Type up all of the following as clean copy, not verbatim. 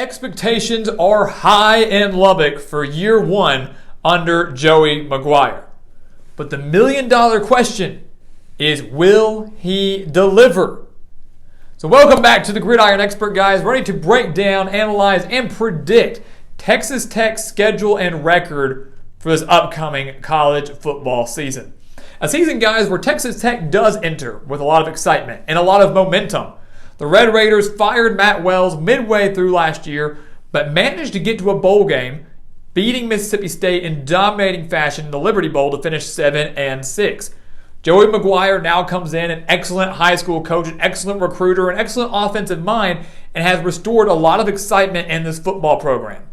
expectations are high in Lubbock for year one under Joey McGuire. But the million-dollar question is, will he deliver? So welcome back to the Gridiron Expert, guys, ready to break down, analyze, and predict Texas Tech's schedule and record for this upcoming college football season. A season, guys, where Texas Tech does enter with a lot of excitement and a lot of momentum. The Red Raiders fired Matt Wells midway through last year, but managed to get to a bowl game, beating Mississippi State in dominating fashion in the Liberty Bowl to finish 7-6. Joey McGuire now comes in, an excellent high school coach, an excellent recruiter, an excellent offensive mind, and has restored a lot of excitement in this football program.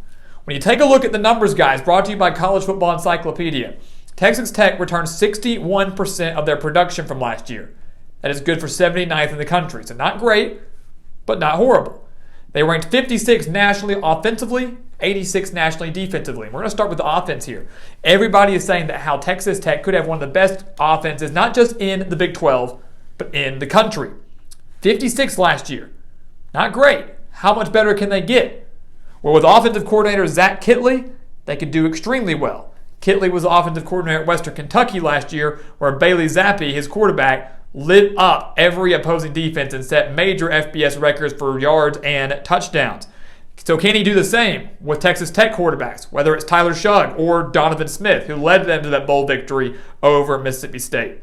When you take a look at the numbers, guys, brought to you by College Football Encyclopedia, Texas Tech returned 61% of their production from last year. That is good for 79th in the country. So not great, but not horrible. They ranked 56 nationally offensively, 86 nationally defensively. We're going to start with the offense here. Everybody is saying that how Texas Tech could have one of the best offenses, not just in the Big 12, but in the country. 56 last year. Not great. How much better can they get? Well, with offensive coordinator Zach Kittley, they could do extremely well. Kittley was the offensive coordinator at Western Kentucky last year, where Bailey Zappi, his quarterback, lit up every opposing defense and set major FBS records for yards and touchdowns. So can he do the same with Texas Tech quarterbacks, whether it's Tyler Shugg or Donovan Smith, who led them to that bowl victory over Mississippi State?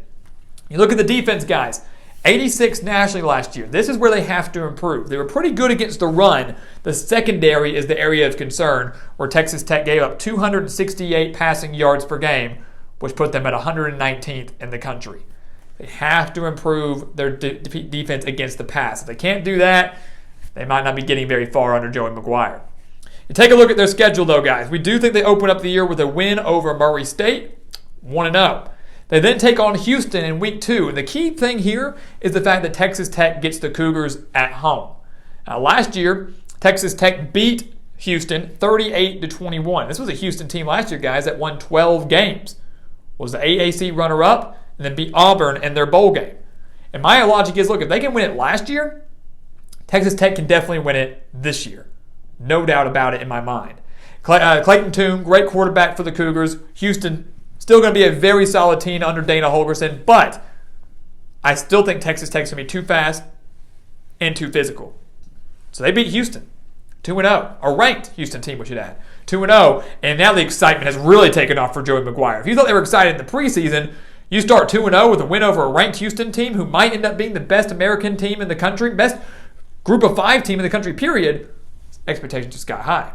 You look at the defense, guys. 86 nationally last year. This is where they have to improve. They were pretty good against the run. The secondary is the area of concern, where Texas Tech gave up 268 passing yards per game, which put them at 119th in the country. They have to improve their defense against the pass. If they can't do that, they might not be getting very far under Joey McGuire. You take a look at their schedule, though, guys. We do think they open up the year with a win over Murray State, 1-0. They then take on Houston in week 2. And the key thing here is the fact that Texas Tech gets the Cougars at home. Now, last year, Texas Tech beat Houston 38-21. This was a Houston team last year, guys, that won 12 games. Was the AAC runner-up and then beat Auburn in their bowl game. And my logic is, look, if they can win it last year, Texas Tech can definitely win it this year. No doubt about it in my mind. Clayton Tune, great quarterback for the Cougars. Houston, still going to be a very solid team under Dana Holgorsen, but I still think Texas Tech's going to be too fast and too physical. So they beat Houston, 2-0. A ranked Houston team, we should add. 2-0, and now the excitement has really taken off for Joey McGuire. If you thought they were excited in the preseason, you start 2-0 with a win over a ranked Houston team who might end up being the best American team in the country, best Group of 5 team in the country, period. Expectations just got high.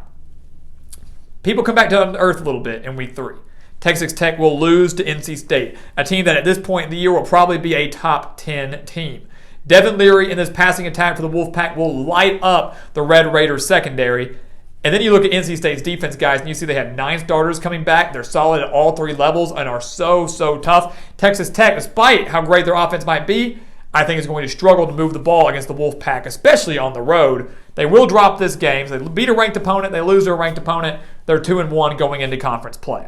People come back to earth a little bit in week 3. Texas Tech will lose to NC State, a team that at this point in the year will probably be a top 10 team. Devin Leary in this passing attack for the Wolfpack will light up the Red Raiders secondary. And then you look at NC State's defense, guys, and you see they have 9 starters coming back. They're solid at all 3 levels and are so tough. Texas Tech, despite how great their offense might be, I think is going to struggle to move the ball against the Wolfpack, especially on the road. They will drop this game. So they beat a ranked opponent. They lose to a ranked opponent. They're 2-1 going into conference play.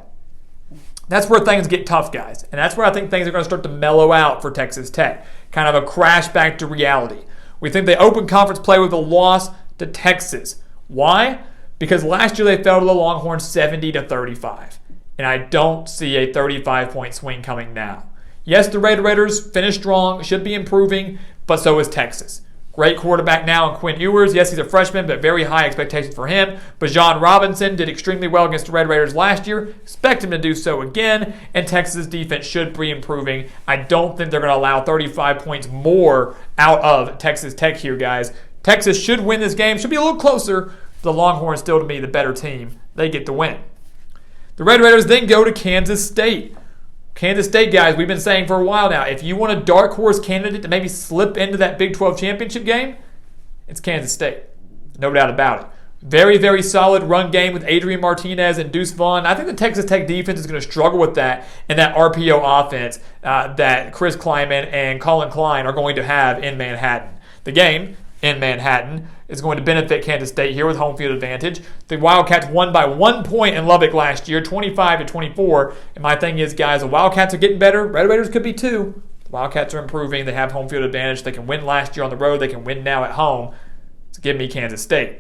That's where things get tough, guys. And that's where I think things are going to start to mellow out for Texas Tech. Kind of a crash back to reality. We think they open conference play with a loss to Texas. Why? Because last year they fell to the Longhorns 70-35. And I don't see a 35-point swing coming now. Yes, the Red Raiders finished strong, should be improving, but so is Texas. Great quarterback now in Quinn Ewers. Yes, he's a freshman, but very high expectations for him. Bijan Robinson did extremely well against the Red Raiders last year. Expect him to do so again, and Texas' defense should be improving. I don't think they're going to allow 35 points more out of Texas Tech here, guys. Texas should win this game. Should be a little closer. The Longhorns still to be the better team. They get the win. The Red Raiders then go to Kansas State. Kansas State, guys, we've been saying for a while now, if you want a dark horse candidate to maybe slip into that Big 12 championship game, it's Kansas State. No doubt about it. Very solid run game with Adrian Martinez and Deuce Vaughn. I think the Texas Tech defense is going to struggle with that and that RPO offense that Chris Kleiman and Colin Klein are going to have in Manhattan. The game in Manhattan is going to benefit Kansas State here with home field advantage. The Wildcats won by 1 point in Lubbock last year, 25-24. And my thing is, guys, the Wildcats are getting better. Red Raiders could be too. The Wildcats are improving. They have home field advantage. They can win last year on the road. They can win now at home. So give me Kansas State.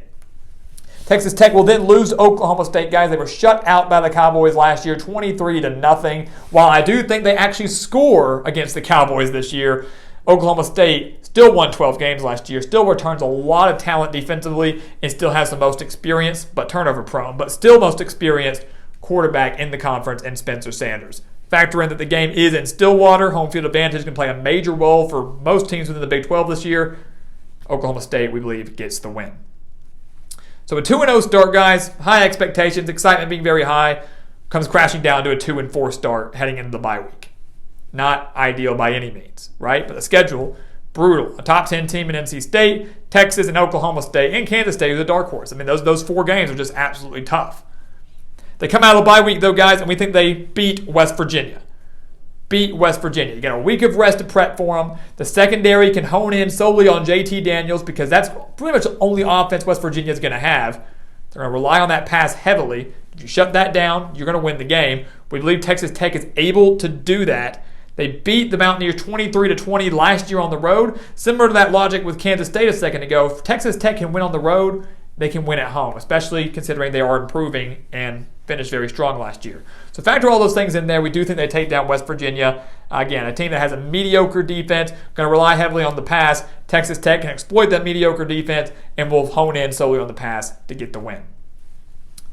Texas Tech will then lose to Oklahoma State, guys. They were shut out by the Cowboys last year, 23-0. While I do think they actually score against the Cowboys this year, Oklahoma State still won 12 games last year, still returns a lot of talent defensively, and still has the most experienced, but turnover prone, but still most experienced quarterback in the conference in Spencer Sanders. Factor in that the game is in Stillwater. Home field advantage can play a major role for most teams within the Big 12 this year. Oklahoma State, we believe, gets the win. So a 2-0 start, guys. High expectations, excitement being very high, comes crashing down to a 2-4 start heading into the bye week. Not ideal by any means, right? But the schedule, brutal. A top 10 team in NC State, Texas and Oklahoma State, and Kansas State is a dark horse. I mean, those 4 games are just absolutely tough. They come out of the bye week, though, guys, and we think they beat West Virginia. You get a week of rest to prep for them. The secondary can hone in solely on JT Daniels because that's pretty much the only offense West Virginia is going to have. They're going to rely on that pass heavily. If you shut that down, you're going to win the game. We believe Texas Tech is able to do that. They beat the Mountaineers 23-20 last year on the road. Similar to that logic with Kansas State a second ago, if Texas Tech can win on the road, they can win at home, especially considering they are improving and finished very strong last year. So factor all those things in there. We do think they take down West Virginia. Again, a team that has a mediocre defense, going to rely heavily on the pass. Texas Tech can exploit that mediocre defense and will hone in solely on the pass to get the win.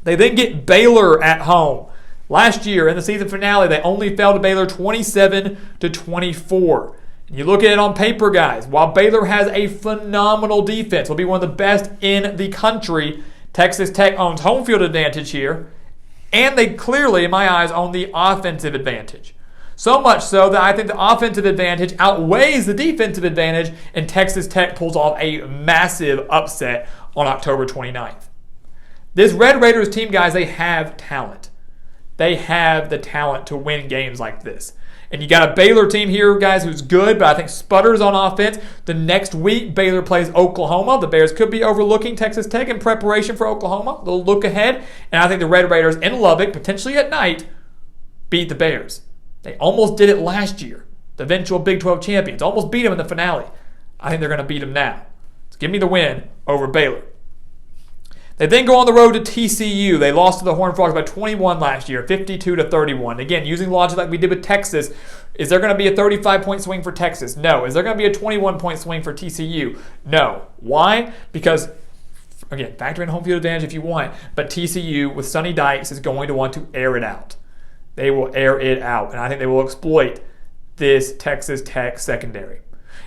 They then get Baylor at home. Last year in the season finale, they only fell to Baylor 27-24. You look at it on paper, guys. While Baylor has a phenomenal defense, will be one of the best in the country, Texas Tech owns home field advantage here, and they clearly, in my eyes, own the offensive advantage. So much so that I think the offensive advantage outweighs the defensive advantage, and Texas Tech pulls off a massive upset on October 29th. This Red Raiders team, guys, they have talent. They have the talent to win games like this. And you got a Baylor team here, guys, who's good, but I think sputters on offense. The next week, Baylor plays Oklahoma. The Bears could be overlooking Texas Tech in preparation for Oklahoma. They'll look ahead. And I think the Red Raiders in Lubbock, potentially at night, beat the Bears. They almost did it last year. The eventual Big 12 champions. Almost beat them in the finale. I think they're going to beat them now. So give me the win over Baylor. They then go on the road to TCU. They lost to the Horned Frogs by 21 last year, 52-31. Again, using logic like we did with Texas, is there going to be a 35-point swing for Texas? No. Is there going to be a 21-point swing for TCU? No. Why? Because, again, factor in home field advantage if you want, but TCU with Sonny Dykes is going to want to air it out. They will air it out, and I think they will exploit this Texas Tech secondary.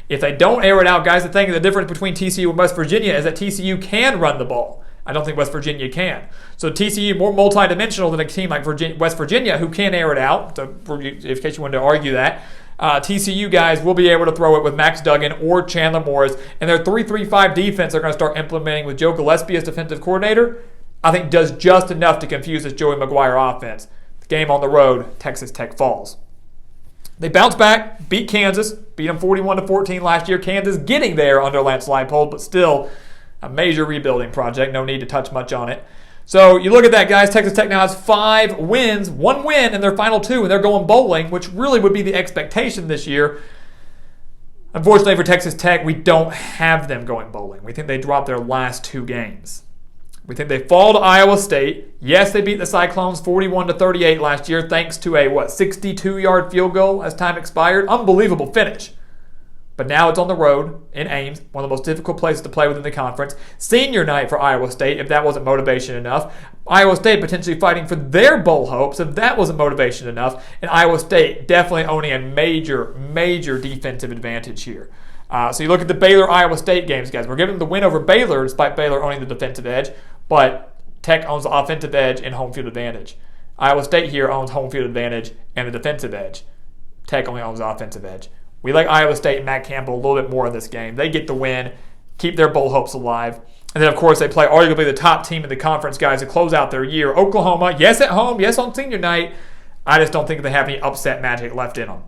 If they don't air it out, guys, the difference between TCU and West Virginia is that TCU can run the ball. I don't think West Virginia can. So TCU more multidimensional than a team like West Virginia who can air it out. So in case you wanted to argue that, TCU guys will be able to throw it with Max Duggan or Chandler Morris. And their 3-3-5 defense they're going to start implementing with Joe Gillespie as defensive coordinator, I think does just enough to confuse this Joey Maguire offense. The game on the road, Texas Tech falls. They bounce back, beat Kansas, beat them 41-14 last year. Kansas getting there under Lance Leipold, but still a major rebuilding project. No need to touch much on it. So you look at that, guys. Texas Tech now has 5 wins, 1 win in their final 2, and they're going bowling, which really would be the expectation this year. Unfortunately for Texas Tech, we don't have them going bowling. We think they dropped their last 2 games. We think they fall to Iowa State. Yes, they beat the Cyclones 41-38 last year thanks to a, 62-yard field goal as time expired. Unbelievable finish. But now it's on the road in Ames, one of the most difficult places to play within the conference. Senior night for Iowa State, if that wasn't motivation enough. Iowa State potentially fighting for their bowl hopes, if that wasn't motivation enough. And Iowa State definitely owning a major, major defensive advantage here. So you look at the Baylor-Iowa State games, guys. We're giving them the win over Baylor, despite Baylor owning the defensive edge. But Tech owns the offensive edge and home field advantage. Iowa State here owns home field advantage and the defensive edge. Tech only owns the offensive edge. We like Iowa State and Matt Campbell a little bit more in this game. They get the win, keep their bowl hopes alive. And then, of course, they play arguably the top team in the conference, guys, to close out their year. Oklahoma, yes at home, yes on senior night. I just don't think they have any upset magic left in them.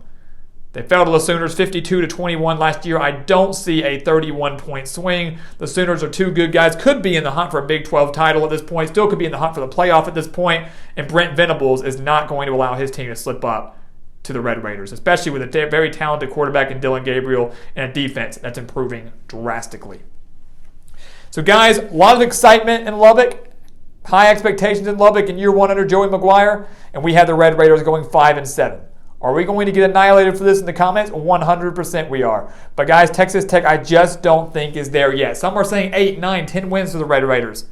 They fell to the Sooners 52-21 last year. I don't see a 31-point swing. The Sooners are too good, guys. Could be in the hunt for a Big 12 title at this point. Still could be in the hunt for the playoff at this point. And Brent Venables is not going to allow his team to slip up to the Red Raiders, especially with a very talented quarterback in Dylan Gabriel and a defense that's improving drastically. So, guys, a lot of excitement in Lubbock. high expectations in Lubbock in year one under Joey McGuire, and we had the Red Raiders going 5-7. Are we going to get annihilated for this in the comments? 100% we are. But guys, Texas Tech I just don't think is there yet. Some are saying 8, 9, 10 wins for the Red Raiders.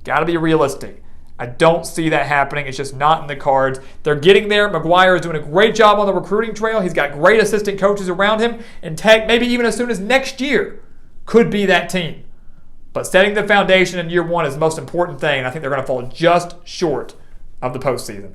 Got to be realistic. I don't see that happening. It's just not in the cards. They're getting there. McGuire is doing a great job on the recruiting trail. He's got great assistant coaches around him. And Tech, maybe even as soon as next year, could be that team. But setting the foundation in year one is the most important thing. And I think they're going to fall just short of the postseason.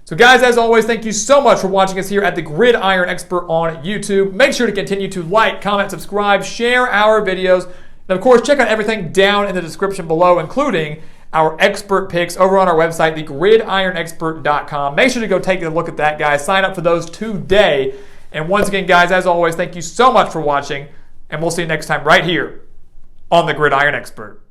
So guys, as always, thank you so much for watching us here at the Gridiron Expert on YouTube. Make sure to continue to like, comment, subscribe, share our videos. And of course, check out everything down in the description below, including our expert picks over on our website, thegridironexpert.com. Make sure to go take a look at that, guys. Sign up for those today. And once again, guys, as always, thank you so much for watching. And we'll see you next time right here on the Gridiron Expert.